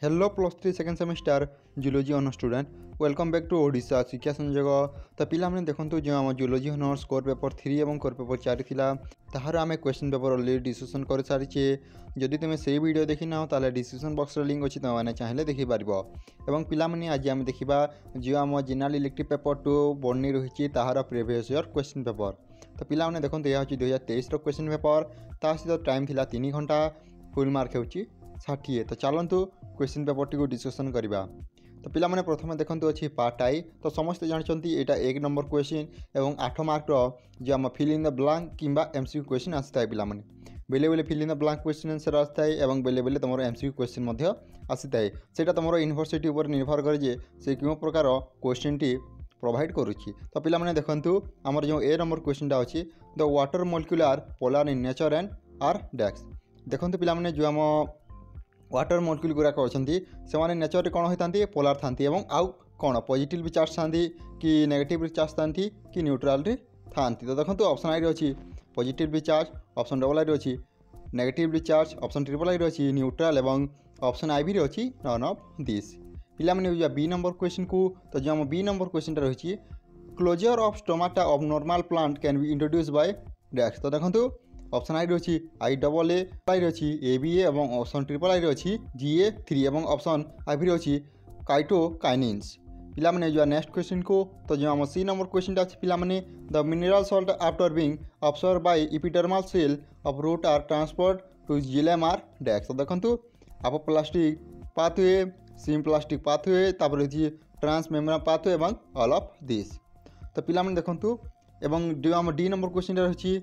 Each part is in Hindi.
Hello +3 second semester zoology honours student welcome back to Odisha Shiksha Sanyog. तो पिला माने देखंतु जो आम जुलोजी ऑनर्स कोर पेपर 3 और कोर पेपर 4 थिला ताहार आमे क्वेश्चन पेपर ऑलरेडी डिस्कशन कर सारिछे। जदि तुमे सेही वीडियो देखि ना ताले डिस्क्रिप्शन बॉक्स रे लिंक अछि, तुम माने चाहिले देखि पारिबो। एवं पिला माने आज आमे देखिबा जो आम जनरल इलेक्टिव पेपर 2 बन्नी रहिछि ताहार प्रीवियस ईयर क्वेश्चन पेपर। तो पिला माने देखंतु या अछि 2023 रो क्वेश्चन पेपर। ता सहित टाइम थिला 3 घंटा, फुल मार्क होछि 60। तो चलतु क्वेश्चन पेपर टी डिस्कसन करवा। तो पिला माने प्रथम देखंतु अछि पार्ट आई। तो समस्ते जानछंती एटा 1 नंबर क्वेश्चन एवं 8 मार्क रो जे हम फिल इन द ब्लैंक किंबा एमसीक्यू क्वेश्चन आसीताय। पिला माने बेले बेले fill in the blank question answer आसीताय एवं बेले बेले तमरो एमसीक्यू क्वेश्चन मध्ये आसीताय। सेटा तमरो यूनिवर्सिटी ऊपर निर्भर करे जे से कियो प्रकार क्वेश्चन टी प्रोवाइड करूछि। तो पिला माने देखंतु हमर जो ए नंबर क्वेश्चन टा अछि the water molecular polar in nature and are dash. देखंतु पिला माने जो हम वाटर मॉलिक्यूल गुराक अच्छी से नेचर कौन होता पोलार था आउ कौन पॉजिटिव चार्ज था कि नेगेटिव चार्ज था कि न्यूट्रल था। तो देखो ऑप्शन आई अच्छी positive charge, option double I अच्छी negative charge, option triple I अच्छी न्यूट्रल एवं ऑप्शन आई भी अच्छी नन ऑफ दिस। पिला माने बी नंबर क्वेश्चन को। तो जो बी नंबर क्वेश्चन रही closure of stomata of normal plant can be introduce by dash. तो देखो ऑप्शन आई रही आई डबल ए आई रही ए बी ए और ऑप्शन ट्रिपल आई रही GA3 और ऑप्शन आई भी रही काइटोकाइनिन्स। पिला माने जो नेक्स्ट क्वेश्चन को। तो जो हम सी नंबर क्वेश्चन अच्छी पिला माने the mineral salt after being absorb by epidermal cell of root are transferred to xylem are dash. तो देखो अपोप्लास्टिक पाथवे, सिम्प्लास्टिक पाथवे, तापर रही ट्रांसमेम्ब्रेन पाथवे एवं ऑल ऑफ दिस। तो पिला माने देखो एवं जो हम डी नंबर क्वेश्चन रही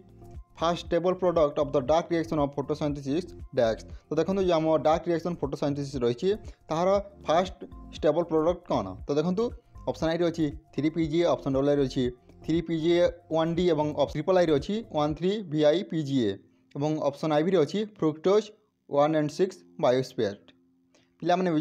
fast stable product of the dark reaction of photosynthesis dash. तो देखो जो आम डार्क रिएक्शन फोटोसिंथेसिस रही तार फास्ट स्टेबल प्रोडक्ट कौन। तो देखो ऑप्शन आई रही 3PGA, ऑप्शन डबल आई रही 3PGA1D और ट्रिपल आई रही 13VIPGA और ऑप्शन आई भी रही फ्रुक्टोज 1 and 6 बायोस्पेट। पिला माने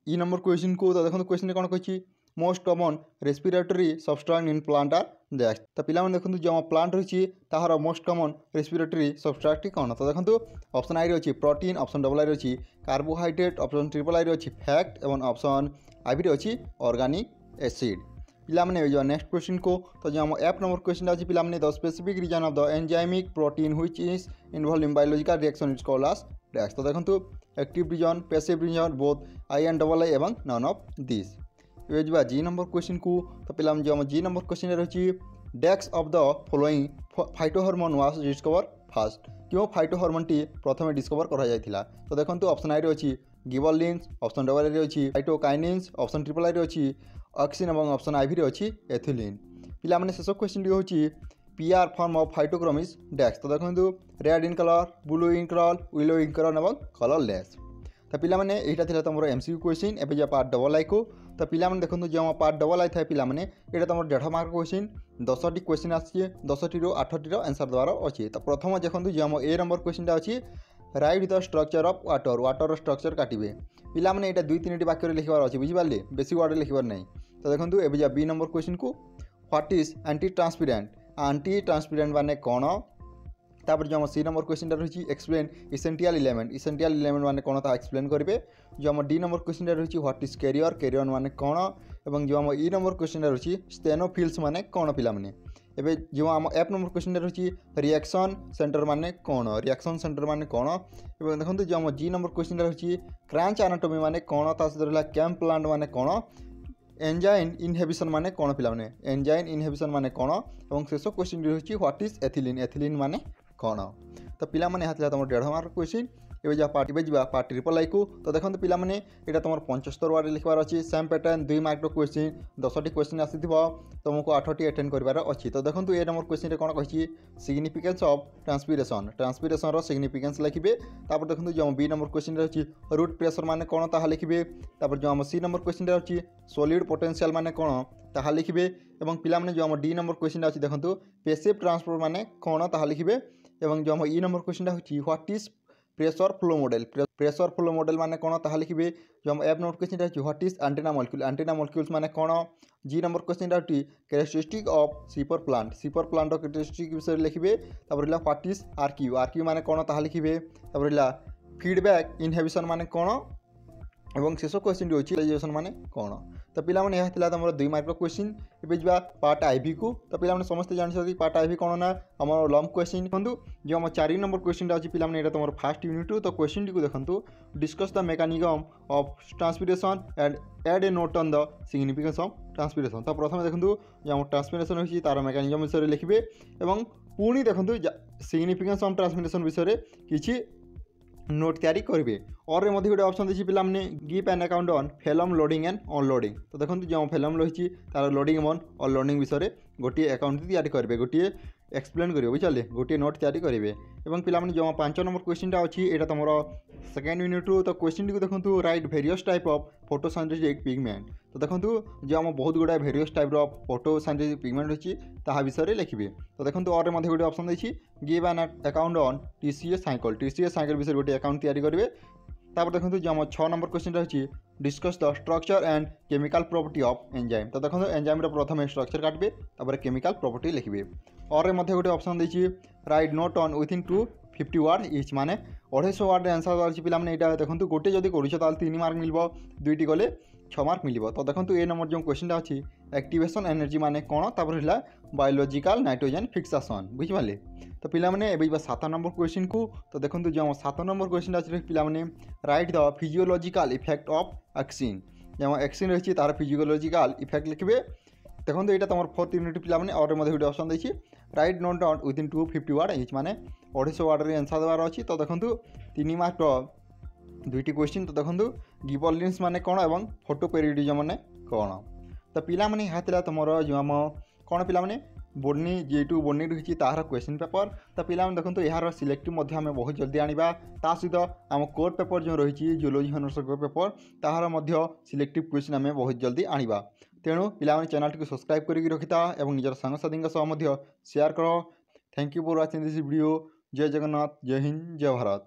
ई नंबर क्वेश्चन को। तो देखो क्वेश्चन कौन कही most common respiratory substrate in plant are dash. तो पिला माने देखो जो प्लांट रही तार मोस्ट कॉमन रेस्पिरेटरी सबस्ट्रेट कौन। तो देखो ऑप्शन आई रही प्रोटीन, ऑप्शन डबल आई रही कार्बोहाइड्रेट, ऑप्शन ट्रिपल आई रही फैट और ऑप्शन आई भी रही ऑर्गेनिक एसिड। पिला माने जो नेक्स्ट क्वेश्चन को। तो जो हम एफ नंबर क्वेश्चन अच्छी पिला माने the specific region of the enzymic protein which is involve in biological reaction is called as dash. तो देखो active region, passive region, both I and double I एवं नन ऑफ दिस। ये जी नंबर क्वेश्चन को। तो पिला जो हम जी नंबर क्वेश्चन रही dash of the following phytohormone was discover fast. क्यों फाइटोहॉर्मोन टी प्रथम डिस्कवर करा। तो देखो ऑप्शन आई रही गिबरलिन्स, ऑप्शन डबल आई रही काइटोकाइनिन्स, ऑप्शन ट्रिपल आई रही ऑक्सिन और ऑप्शन आई भी रही एथिलीन। पिला माने शेष क्वेश्चन हो PR form of phytochrome is dash. तो देखो red in colour, blue in colour, yellow in colour और कलरलेस। तो पिला माने एटा थिला तमरो MCQ क्वेश्चन। एबे जा पार्ट डबल आई को। तो पिला माने देखो जो पार्ट डबल आई था पिला माने एटा तमरो 1.5 मार्क क्वेश्चन 10टी क्वेश्चन आछे 10टी रो 8टी रो आंसर द्वारा अछि। तो प्रथम देखो जो हम ए नंबर क्वेश्चन टा अछि write the structure of water. Water structure काटिबे पिला माने एटा 2-3टी वाक्य रे लिखबार अछि, बुझि पारले, बेसी वर्ड लिखबार नै। तो देखो एबे जा बी नंबर क्वेश्चन को what is anti transparent. Anti transparent माने कोन। तापर जो हम सी नंबर क्वेश्चन रही explain essential element. Essential element माने कोन ता एक्सप्लेन करेंगे। जो हम डी नंबर क्वेश्चन रही व्हाट इज कैरियर। कैरियर माने कोन एवं जो हम ई नंबर क्वेश्चन रही स्टेनोफिल्स माने कोन पिला माने। एबे जो हम एफ नंबर क्वेश्चन रही रिएक्शन सेंटर माने कोन। रिएक्शन सेंटर माने कोन। एवं देखो जो हम जी नंबर क्वेश्चन रही क्रांच एनाटॉमी माने कोन। ता सहित रहा कैम्प प्लांट माने कोन। एंजाइन इनहिबिशन माने कोन पिला माने। एंजाइन इनहिबिशन माने कोन। एवं शेष क्वेश्चन रही व्हाट इज एथिलीन। एथिलीन माने कौन। तो पिला माने हाथ तुम 1.5 मार्क क्वेश्चन। एबे जा पार्ट बे जा पार्ट ट्रिपल आई को। तो देखो पिला माने एटा तुम 75 वर्ड लिखबार अछि। सेम पैटर्न 2 मार्क रो क्वेश्चन 10टी क्वेश्चन आसीथिबो तुमको 8टी अटेंड करबार अछि। तो देखो ए नंबर क्वेश्चन रे कोन कहि सिग्निफिकेंस ऑफ ट्रांसपिरेशन। ट्रांसपिरेशन रो सिग्निफिकेंस लिखिबे। तापर देखो जो बी नंबर क्वेश्चन रे अछि रूट प्रेशर माने कोन ताहा लिखिबे। तापर जो हम सी नंबर क्वेश्चन रे अछि सॉलिड पोटेंशियल माने कोन ताहा लिखिबे। एवं पिला माने जो हम डी नंबर क्वेश्चन अछि देखंतु पैसिव ट्रांसपोर्ट माने कोन ताहा लिखिबे। एवं जो हम ई नंबर क्वेश्चन होची what is pressure flow model. Pressure flow model माने कोन ताहा लिखिबे। जो हम एफ नंबर क्वेश्चन होची what is antenna molecule. Antenna molecules माने कोन। जी नंबर क्वेश्चन होची characteristic of C four plant. C four plant रो कैरेक्टरिस्टिक विषय लिखिबे। तापर रिला व्हाट इज RQ। RQ माने कोन ताहा लिखिबे। तापर रिला फीडबैक इनहिबिशन माने कोन। এবং शेष क्वेश्चन अच्छी रिलेसन माने कौन। तो पिला माने यह थिला तमरो 2 मार्क क्वेश्चन। एबे जिबा पार्ट आईवी को। तो पिला माने समस्त जानि पार्ट आईवी कौन ना हमर लॉन्ग क्वेश्चन देखंतु जो हम 4 नंबर क्वेश्चन अछि पिला माने एटा तमरो फर्स्ट यूनिट। तो क्वेश्चन टी को देखंतु discuss the mechanism of transpiration and add a note on the significance of transpiration. तो प्रथम देखंतु जो हम ट्रांसपिरेशन होछि तार मेकानिज्म विषय लिखिबे एवं पुणी देखंतु सिग्निफिकेंस ऑफ ट्रांसपिरेशन विषय किछि नोट तैयारी करेंगे। और मध्य गोटे ऑप्शन देखिए पिला माने give an account on phellem loading and unloading. तो देखो जो फेलम रही तार लोडिंग एवं अनलोडिंग विषय गोटे अकाउंट तैयारी करेंगे, गोटे एक्सप्लेन करेंगे बुझे, गोटे नोट तैयारी करेंगे। और पिला माने जो 5 नंबर क्वेश्चन अच्छी यहाँ तुम सेकेंड यूनिट रू। तो क्वेश्चन टी देखो right various type of photosynthetic pigment. तो देखो जो आम बहुत गुड़ा वेरियस टाइप फोटोसिंथेटिक पिगमेंट अच्छी ता विषय लिखिए। तो देखो और मध्य गोटे ऑप्शन देखिए give an account on TCS cycle. TCS cycle विषय गोटे अकाउंट तैयारी करेंगे। तापर देखो जो आम 6 नंबर क्वेश्चन रही discuss the structure and chemical property of enzyme. तो देखो एंजाइम प्रथम स्ट्रक्चर काटबे तापर केमिकल प्रॉपर्टी लिखिए। और मध्य गोटे ऑप्शन देखिए right note on within 250 word etch माने 250 वर्ड आंसर अच्छी पिला माने एटा देखो गोटे जदि करूछ ताल 3 मार्क मिलबो, दुईटी गले 6 मार्क मिलबो। तो देखो ए नंबर जो क्वेश्चन अच्छी एक्टिवेशन एनर्जी माने कौन तापर हिला बायोलॉजिकल नाइट्रोजन फिक्सेशन बुझिपाले। तो पिला माने एबे 7 नंबर क्वेश्चन को। तो देखो जो 7 नंबर क्वेश्चन अच्छी पिला माने write the physiological effect of auxin. जो एक्सिन रही तार फिजियोलॉजिकल इफेक्ट लिखिए। देखो यहाँ तुम 4th यूनिट पिला माने और मध्य गोटे ऑप्शन देखिए right note on within 250 word etch माने 250 वर्ड आंसर देवार अच्छी। तो देखो 3 मार्क दुईटी क्वेश्चन। तो देखो गिबरेलिन्स माने कौन और फोटोपेरिडिज्म माने कौन। तो पिला माने यहाँ थिला तुम जो आम कौन पिला माने बोर्नी जेटू बोर्नी रही तार क्वेश्चन पेपर। तो पिला देखो यार सिलेक्टिव आम बहुत जल्दी आनिबा। ता सहित आम कोर पेपर जो रही जियोलॉजी ऑनर्स कोर पेपर ताहार सिलेक्टिव क्वेश्चन आम बहुत जल्दी आनिबा। तेणु पिला चैनल टी सब्सक्राइब करके रखिता और निजर सांगसाथी सह शेयर कर। Thank you for watching this video. जय जगन्नाथ, जय हिंद, जय भारत।